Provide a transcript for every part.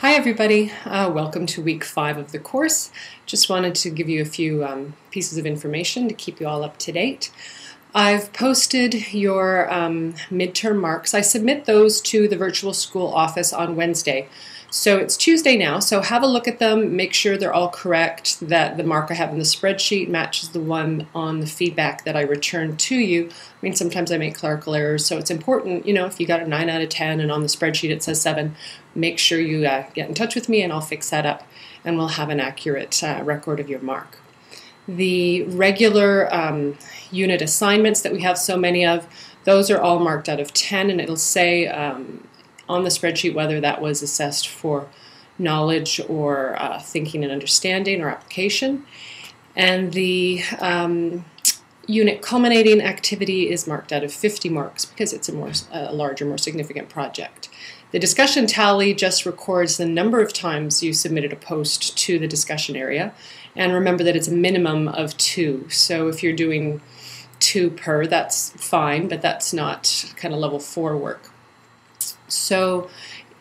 Hi everybody, welcome to week 5 of the course. Just wanted to give you a few pieces of information to keep you all up to date. I've posted your midterm marks. I submit those to the virtual school office on Wednesday. So it's Tuesday now, so have a look at them, make sure they're all correct, that the mark I have in the spreadsheet matches the one on the feedback that I returned to you. I mean, sometimes I make clerical errors, so it's important, if you got a 9 out of 10 and on the spreadsheet it says 7, make sure you get in touch with me and I'll fix that up and we'll have an accurate record of your mark. The regular unit assignments that we have so many of, those are all marked out of 10, and it'll say on the spreadsheet whether that was assessed for knowledge or thinking and understanding or application. And the unit culminating activity is marked out of 50 marks because it's a larger, more significant project. The discussion tally just records the number of times you submitted a post to the discussion area, and remember that it's a minimum of 2. So if you're doing 2 per, that's fine, but that's not kind of level 4 work. So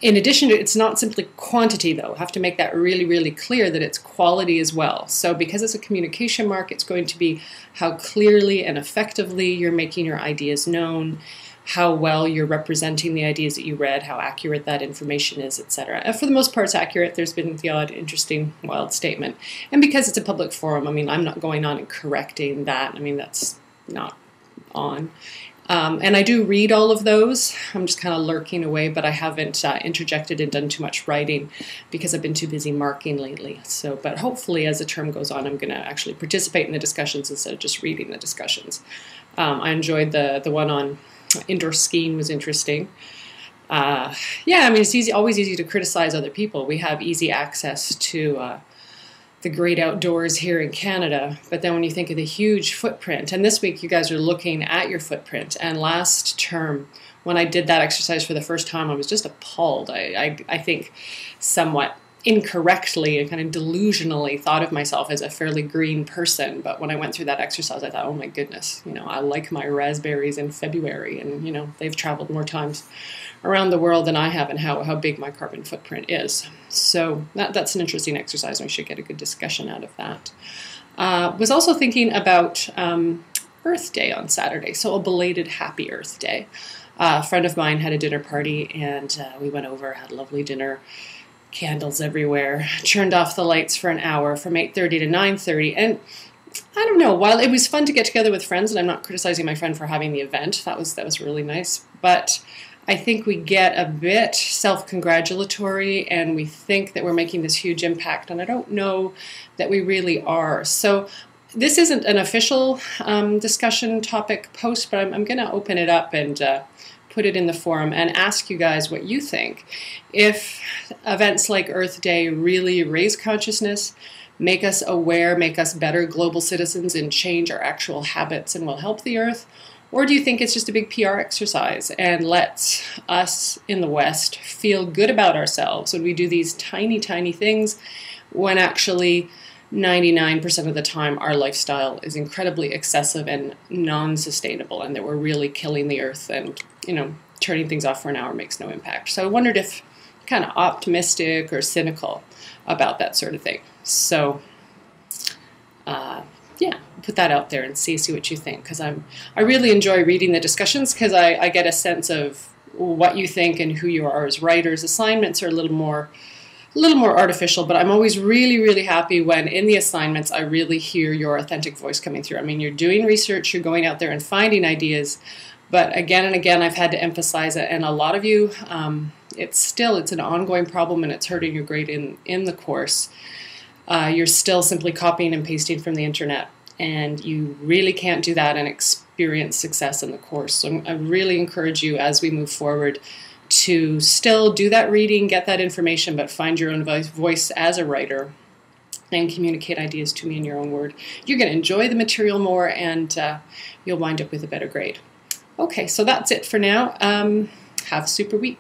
in addition to, it's not simply quantity though. I have to make that really, really clear that it's quality as well. So because it's a communication mark, it's going to be how clearly and effectively you're making your ideas known, how well you're representing the ideas that you read, how accurate that information is, etc. And for the most part, it's accurate. There's been the odd interesting, wild statement. And because it's a public forum, I mean, I'm not going on and correcting that. I mean, that's not on. And I do read all of those. I'm just kind of lurking away, but I haven't interjected and done too much writing because I've been too busy marking lately. So, but hopefully as the term goes on, I'm going to actually participate in the discussions instead of just reading the discussions. I enjoyed the one on indoor skiing, was interesting. Yeah, I mean, it's always easy to criticize other people. We have easy access to the great outdoors here in Canada, but then when you think of the huge footprint, and this week you guys are looking at your footprint, and last term when I did that exercise for the first time, I was just appalled. I think somewhat incorrectly and kind of delusionally thought of myself as a fairly green person, but when I went through that exercise I thought, oh my goodness, I like my raspberries in February, and they've traveled more times around the world than I have, and how big my carbon footprint is. So that's an interesting exercise, and we should get a good discussion out of that. Was also thinking about Earth Day on Saturday, so a belated happy Earth Day. A friend of mine had a dinner party, and we went over, had a lovely dinner, candles everywhere, turned off the lights for an hour from 8:30 to 9:30, and I don't know, while it was fun to get together with friends, and I'm not criticizing my friend for having the event, that was really nice, but I think we get a bit self-congratulatory and we think that we're making this huge impact, and I don't know that we really are. So this isn't an official discussion topic post, but I'm going to open it up and put it in the forum and ask you guys what you think. If events like Earth Day really raise consciousness, make us aware, make us better global citizens, and change our actual habits and will help the Earth, or do you think it's just a big PR exercise and lets us in the West feel good about ourselves when we do these tiny, tiny things when actually 99% of the time our lifestyle is incredibly excessive and non-sustainable, and that we're really killing the Earth, and turning things off for an hour makes no impact. So I wondered if kind of optimistic or cynical about that sort of thing. So yeah, put that out there and see what you think, because I really enjoy reading the discussions, because I get a sense of what you think and who you are as writers. Assignments are a little more artificial, but I'm always really, really happy when in the assignments I really hear your authentic voice coming through. I mean, you're doing research, you're going out there and finding ideas, but again and again I've had to emphasize it, and a lot of you, it's an ongoing problem, and it's hurting your grade in the course. You're still simply copying and pasting from the internet, and you really can't do that and experience success in the course. So I really encourage you as we move forward to still do that reading, get that information, but find your own voice as a writer and communicate ideas to me in your own word. You're going to enjoy the material more, and you'll wind up with a better grade. Okay, so that's it for now. Have a super week.